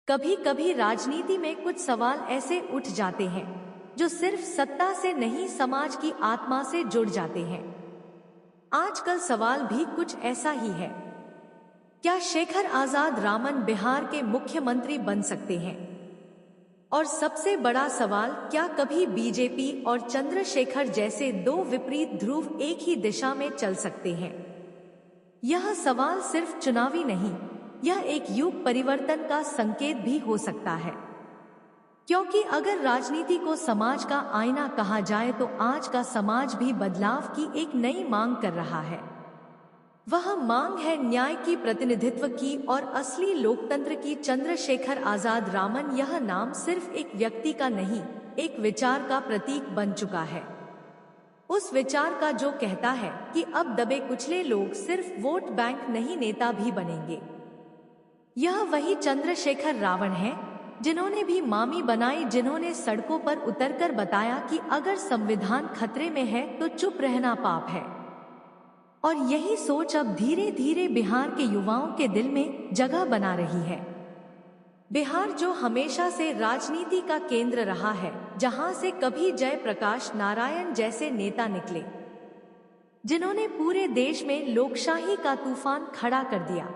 कभी कभी राजनीति में कुछ सवाल ऐसे उठ जाते हैं जो सिर्फ सत्ता से नहीं समाज की आत्मा से जुड़ जाते हैं। आजकल सवाल भी कुछ ऐसा ही है। क्या शेखर आजाद रामन बिहार के मुख्यमंत्री बन सकते हैं? और सबसे बड़ा सवाल, क्या कभी बीजेपी और चंद्रशेखर जैसे दो विपरीत ध्रुव एक ही दिशा में चल सकते हैं? यह सवाल सिर्फ चुनावी नहीं, यह एक युग परिवर्तन का संकेत भी हो सकता है। क्योंकि अगर राजनीति को समाज का आईना कहा जाए तो आज का समाज भी बदलाव की एक नई मांग कर रहा है। वह मांग है न्याय की, प्रतिनिधित्व की और असली लोकतंत्र की। चंद्रशेखर आजाद रामन यह नाम सिर्फ एक व्यक्ति का नहीं, एक विचार का प्रतीक बन चुका है। उस विचार का जो कहता है कि अब दबे कुचले लोग सिर्फ वोट बैंक नहीं, नेता भी बनेंगे। यह वही चंद्रशेखर रावण है जिन्होंने भी मामी बनाई, जिन्होंने सड़कों पर उतरकर बताया कि अगर संविधान खतरे में है तो चुप रहना पाप है। और यही सोच अब धीरे धीरे बिहार के युवाओं के दिल में जगह बना रही है। बिहार जो हमेशा से राजनीति का केंद्र रहा है, जहां से कभी जयप्रकाश नारायण जैसे नेता निकले, जिन्होंने पूरे देश में लोकशाही का तूफान खड़ा कर दिया,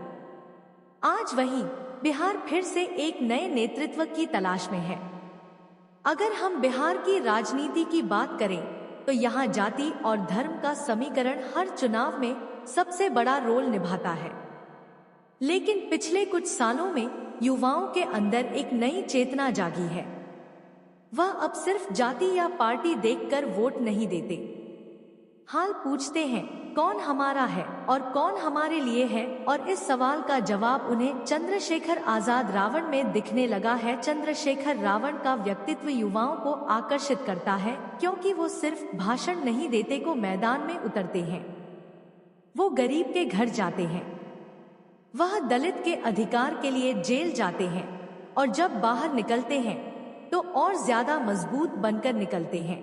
आज वही बिहार फिर से एक नए नेतृत्व की तलाश में है। अगर हम बिहार की राजनीति की बात करें तो यहाँ जाति और धर्म का समीकरण हर चुनाव में सबसे बड़ा रोल निभाता है। लेकिन पिछले कुछ सालों में युवाओं के अंदर एक नई चेतना जागी है। वह अब सिर्फ जाति या पार्टी देखकर वोट नहीं देते, हाल पूछते हैं कौन हमारा है और कौन हमारे लिए है। और इस सवाल का जवाब उन्हें चंद्रशेखर आजाद रावण में दिखने लगा है। चंद्रशेखर रावण का व्यक्तित्व युवाओं को आकर्षित करता है क्योंकि वो सिर्फ भाषण नहीं देते, को मैदान में उतरते हैं। वो गरीब के घर जाते हैं, वह दलित के अधिकार के लिए जेल जाते हैं और जब बाहर निकलते हैं तो और ज्यादा मजबूत बनकर निकलते हैं।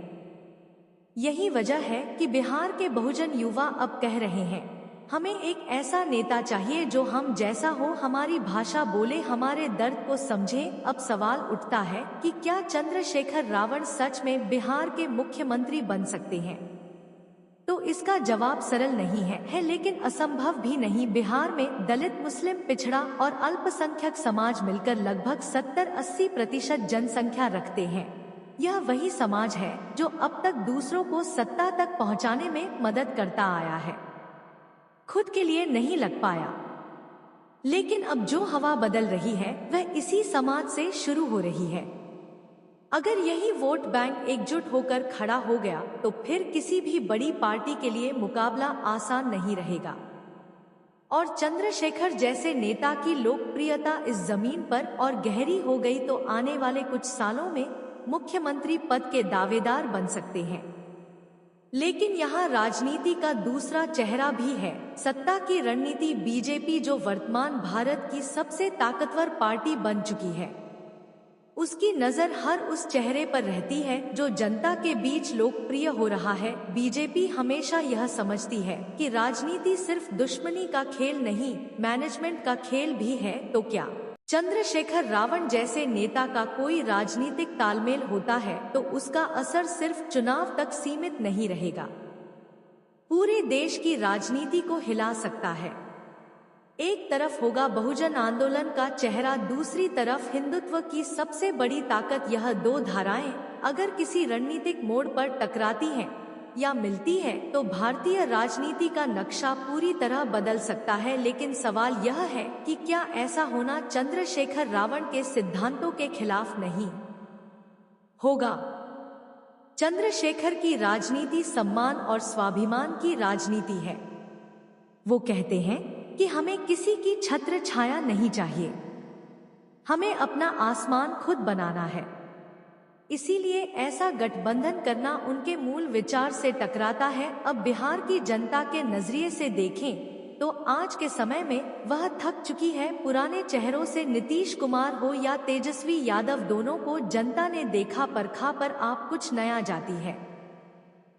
यही वजह है कि बिहार के बहुजन युवा अब कह रहे हैं, हमें एक ऐसा नेता चाहिए जो हम जैसा हो, हमारी भाषा बोले, हमारे दर्द को समझे। अब सवाल उठता है कि क्या चंद्रशेखर रावण सच में बिहार के मुख्यमंत्री बन सकते हैं? तो इसका जवाब सरल नहीं है, लेकिन असंभव भी नहीं। बिहार में दलित, मुस्लिम, पिछड़ा और अल्पसंख्यक समाज मिलकर लगभग 70-80% जनसंख्या रखते हैं। यह वही समाज है जो अब तक दूसरों को सत्ता तक पहुंचाने में मदद करता आया है, खुद के लिए नहीं लग पाया। लेकिन अब जो हवा बदल रही है वह इसी समाज से शुरू हो रही है। अगर यही वोट बैंक एकजुट होकर खड़ा हो गया तो फिर किसी भी बड़ी पार्टी के लिए मुकाबला आसान नहीं रहेगा। और चंद्रशेखर जैसे नेता की लोकप्रियता इस जमीन पर और गहरी हो गई तो आने वाले कुछ सालों में मुख्यमंत्री पद के दावेदार बन सकते हैं। लेकिन यहाँ राजनीति का दूसरा चेहरा भी है, सत्ता की रणनीति। बीजेपी जो वर्तमान भारत की सबसे ताकतवर पार्टी बन चुकी है, उसकी नजर हर उस चेहरे पर रहती है जो जनता के बीच लोकप्रिय हो रहा है। बीजेपी हमेशा यह समझती है कि राजनीति सिर्फ दुश्मनी का खेल नहीं, मैनेजमेंट का खेल भी है। तो क्या चंद्रशेखर रावण जैसे नेता का कोई राजनीतिक तालमेल होता है तो उसका असर सिर्फ चुनाव तक सीमित नहीं रहेगा, पूरे देश की राजनीति को हिला सकता है। एक तरफ होगा बहुजन आंदोलन का चेहरा, दूसरी तरफ हिंदुत्व की सबसे बड़ी ताकत। यह दो धाराएं अगर किसी रणनीतिक मोड़ पर टकराती हैं या मिलती है तो भारतीय राजनीति का नक्शा पूरी तरह बदल सकता है। लेकिन सवाल यह है कि क्या ऐसा होना चंद्रशेखर रावण के सिद्धांतों के खिलाफ नहीं होगा? चंद्रशेखर की राजनीति सम्मान और स्वाभिमान की राजनीति है। वो कहते हैं कि हमें किसी की छत्र छाया नहीं चाहिए, हमें अपना आसमान खुद बनाना है। इसीलिए ऐसा गठबंधन करना उनके मूल विचार से टकराता है। अब बिहार की जनता के नजरिए से देखें तो आज के समय में वह थक चुकी है पुराने चेहरों से। नीतीश कुमार हो या तेजस्वी यादव, दोनों को जनता ने देखा परखा, पर आप कुछ नया जाती है।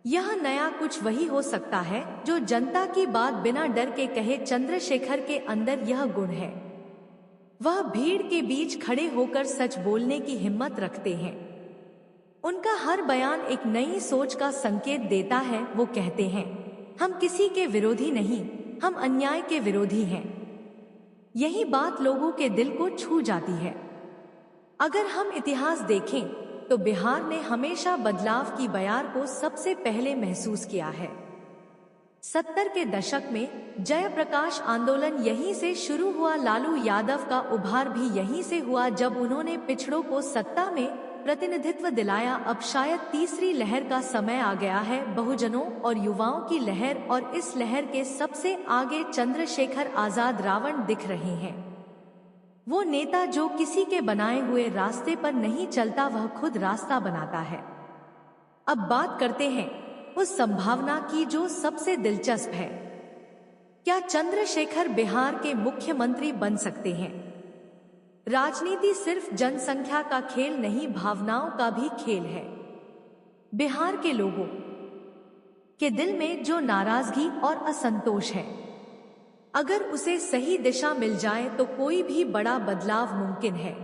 यह नया कुछ वही हो सकता है जो जनता की बात बिना डर के कहे। चंद्रशेखर के अंदर यह गुण है। वह भीड़ के बीच खड़े होकर सच बोलने की हिम्मत रखते हैं। उनका हर बयान एक नई सोच का संकेत देता है। वो कहते हैं, हम किसी के विरोधी नहीं, हम अन्याय के विरोधी हैं। यही बात लोगों के दिल को छू जाती है। अगर हम इतिहास देखें तो बिहार ने हमेशा बदलाव की बयार को सबसे पहले महसूस किया है। 70 के दशक में जयप्रकाश आंदोलन यहीं से शुरू हुआ। लालू यादव का उभार भी यहीं से हुआ जब उन्होंने पिछड़ों को सत्ता में प्रतिनिधित्व दिलाया। अब शायद तीसरी लहर का समय आ गया है, बहुजनों और युवाओं की लहर, और इस लहर के सबसे आगे चंद्रशेखर आजाद रावण दिख रहे हैं। वो नेता जो किसी के बनाए हुए रास्ते पर नहीं चलता, वह खुद रास्ता बनाता है। अब बात करते हैं उस संभावना की जो सबसे दिलचस्प है। क्या चंद्रशेखर बिहार के मुख्यमंत्री बन सकते हैं? राजनीति सिर्फ जनसंख्या का खेल नहीं, भावनाओं का भी खेल है। बिहार के लोगों के दिल में जो नाराजगी और असंतोष है, अगर उसे सही दिशा मिल जाए तो कोई भी बड़ा बदलाव मुमकिन है।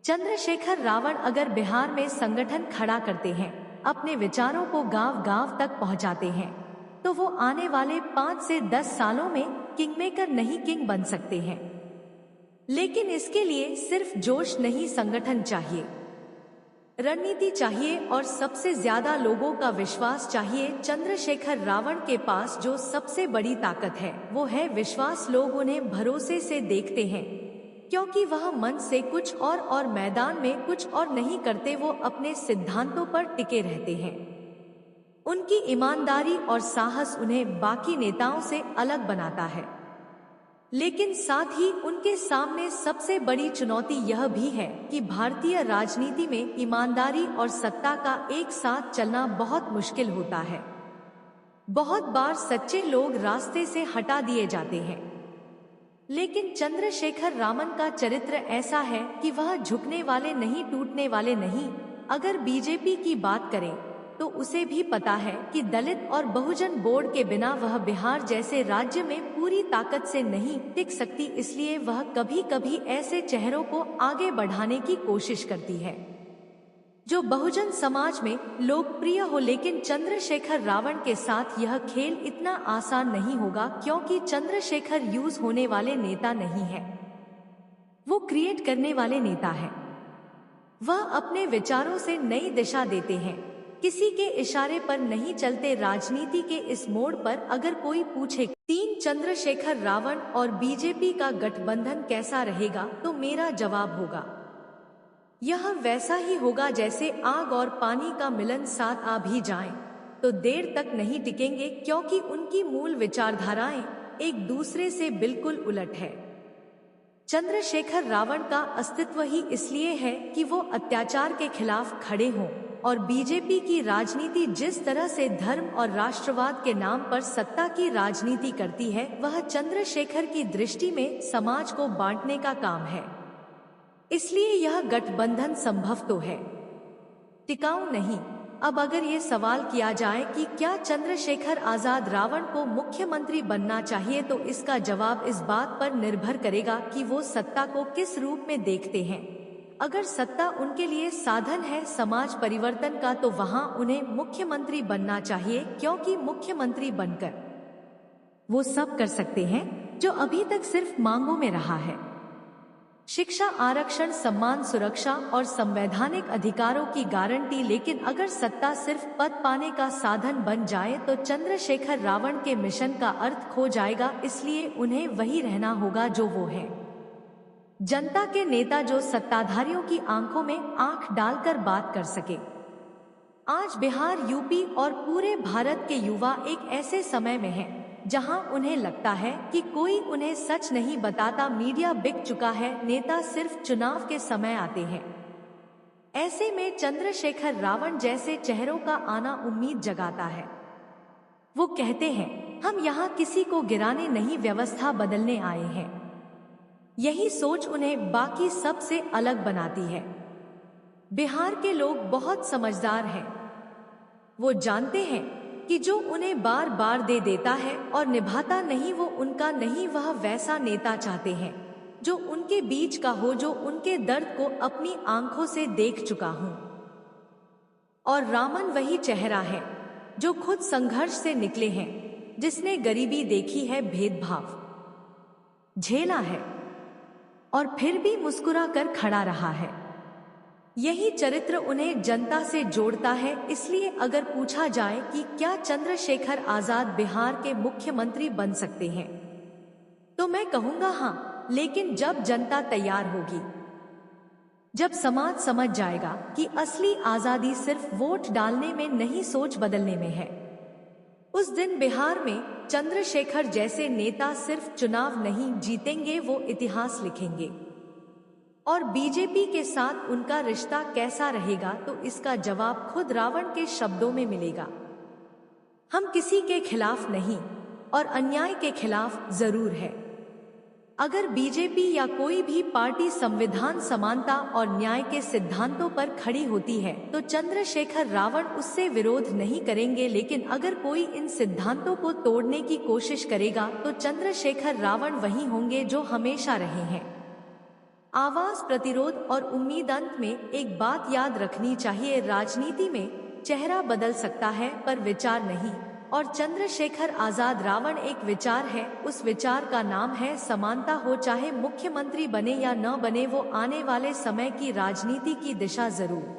चंद्रशेखर रावण अगर बिहार में संगठन खड़ा करते हैं, अपने विचारों को गांव-गांव तक पहुंचाते हैं, तो वो आने वाले 5 से 10 सालों में किंगमेकर नहीं किंग बन सकते हैं। लेकिन इसके लिए सिर्फ जोश नहीं, संगठन चाहिए, रणनीति चाहिए और सबसे ज्यादा लोगों का विश्वास चाहिए। चंद्रशेखर रावण के पास जो सबसे बड़ी ताकत है वो है विश्वास। लोग उन्हें भरोसे से देखते हैं क्योंकि वह मन से कुछ और मैदान में कुछ और नहीं करते। वो अपने सिद्धांतों पर टिके रहते हैं। उनकी ईमानदारी और साहस उन्हें बाकी नेताओं से अलग बनाता है। लेकिन साथ ही उनके सामने सबसे बड़ी चुनौती यह भी है कि भारतीय राजनीति में ईमानदारी और सत्ता का एक साथ चलना बहुत मुश्किल होता है। बहुत बार सच्चे लोग रास्ते से हटा दिए जाते हैं। लेकिन चंद्रशेखर रावण का चरित्र ऐसा है कि वह झुकने वाले नहीं, टूटने वाले नहीं। अगर बीजेपी की बात करें तो उसे भी पता है कि दलित और बहुजन बोर्ड के बिना वह बिहार जैसे राज्य में पूरी ताकत से नहीं टिक सकती। इसलिए वह कभी कभी ऐसे चेहरों को आगे बढ़ाने की कोशिश करती है जो बहुजन समाज में लोकप्रिय हो। लेकिन चंद्रशेखर रावण के साथ यह खेल इतना आसान नहीं होगा, क्योंकि चंद्रशेखर यूज होने वाले नेता नहीं है, वो क्रिएट करने वाले नेता है। वह अपने विचारों से नई दिशा देते हैं, किसी के इशारे पर नहीं चलते। राजनीति के इस मोड़ पर अगर कोई पूछे 3 चंद्रशेखर रावण और बीजेपी का गठबंधन कैसा रहेगा, तो मेरा जवाब होगा यह वैसा ही होगा जैसे आग और पानी का मिलन। साथ आ भी जाएं तो देर तक नहीं टिकेंगे, क्योंकि उनकी मूल विचारधाराएं एक दूसरे से बिल्कुल उलट है। चंद्रशेखर रावण का अस्तित्व ही इसलिए है कि वो अत्याचार के खिलाफ खड़े हों, और बीजेपी की राजनीति जिस तरह से धर्म और राष्ट्रवाद के नाम पर सत्ता की राजनीति करती है, वह चंद्रशेखर की दृष्टि में समाज को बांटने का काम है। इसलिए यह गठबंधन संभव तो है, टिकाऊ नहीं। अब अगर ये सवाल किया जाए कि क्या चंद्रशेखर आजाद रावण को मुख्यमंत्री बनना चाहिए, तो इसका जवाब इस बात पर निर्भर करेगा कि वो सत्ता को किस रूप में देखते हैं। अगर सत्ता उनके लिए साधन है समाज परिवर्तन का, तो वहां उन्हें मुख्यमंत्री बनना चाहिए, क्योंकि मुख्यमंत्री बनकर वो सब कर सकते हैं जो अभी तक सिर्फ मांगों में रहा है। शिक्षा, आरक्षण, सम्मान, सुरक्षा और संवैधानिक अधिकारों की गारंटी। लेकिन अगर सत्ता सिर्फ पद पाने का साधन बन जाए तो चंद्रशेखर रावण के मिशन का अर्थ खो जाएगा। इसलिए उन्हें वही रहना होगा जो वो है, जनता के नेता, जो सत्ताधारियों की आंखों में आंख डालकर बात कर सके। आज बिहार, यूपी और पूरे भारत के युवा एक ऐसे समय में हैं जहां उन्हें लगता है कि कोई उन्हें सच नहीं बताता। मीडिया बिक चुका है, नेता सिर्फ चुनाव के समय आते हैं। ऐसे में चंद्रशेखर रावण जैसे चेहरों का आना उम्मीद जगाता है। वो कहते हैं, हम यहाँ किसी को गिराने नहीं, व्यवस्था बदलने आए हैं। यही सोच उन्हें बाकी सब से अलग बनाती है। बिहार के लोग बहुत समझदार हैं। वो जानते हैं कि जो उन्हें बार बार दे देता है और निभाता नहीं, वो उनका नहीं, वह वैसा नेता चाहते हैं जो उनके बीच का हो, जो उनके दर्द को अपनी आंखों से देख चुका हूं। और रामन वही चेहरा है जो खुद संघर्ष से निकले हैं, जिसने गरीबी देखी है, भेदभाव झेला है और फिर भी मुस्कुरा कर खड़ा रहा है। यही चरित्र उन्हें जनता से जोड़ता है। इसलिए अगर पूछा जाए कि क्या चंद्रशेखर आजाद बिहार के मुख्यमंत्री बन सकते हैं, तो मैं कहूंगा हाँ, लेकिन जब जनता तैयार होगी, जब समाज समझ जाएगा कि असली आजादी सिर्फ वोट डालने में नहीं, सोच बदलने में है, उस दिन बिहार में चंद्रशेखर जैसे नेता सिर्फ चुनाव नहीं जीतेंगे, वो इतिहास लिखेंगे। और बीजेपी के साथ उनका रिश्ता कैसा रहेगा, तो इसका जवाब खुद रावण के शब्दों में मिलेगा। हम किसी के खिलाफ नहीं और अन्याय के खिलाफ जरूर है। अगर बीजेपी या कोई भी पार्टी संविधान, समानता और न्याय के सिद्धांतों पर खड़ी होती है, तो चंद्रशेखर रावण उससे विरोध नहीं करेंगे। लेकिन अगर कोई इन सिद्धांतों को तोड़ने की कोशिश करेगा, तो चंद्रशेखर रावण वही होंगे जो हमेशा रहे हैं। आवाज, प्रतिरोध और उम्मीद। अंत में एक बात याद रखनी चाहिए, राजनीति में चेहरा बदल सकता है पर विचार नहीं। और चंद्रशेखर आजाद रावण एक विचार है। उस विचार का नाम है समानता। हो चाहे मुख्यमंत्री बने या न बने, वो आने वाले समय की राजनीति की दिशा जरूर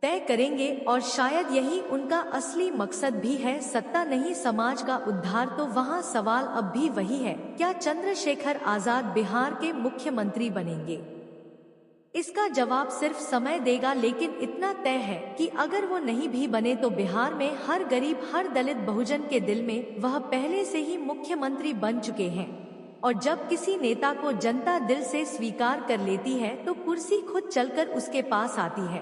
तय करेंगे। और शायद यही उनका असली मकसद भी है, सत्ता नहीं, समाज का उद्धार। तो वहाँ सवाल अब भी वही है, क्या चंद्रशेखर आजाद बिहार के मुख्यमंत्री बनेंगे? इसका जवाब सिर्फ समय देगा। लेकिन इतना तय है कि अगर वो नहीं भी बने, तो बिहार में हर गरीब, हर दलित बहुजन के दिल में वह पहले से ही मुख्यमंत्री बन चुके हैं। और जब किसी नेता को जनता दिल से स्वीकार कर लेती है, तो कुर्सी खुद चलकर उसके पास आती है।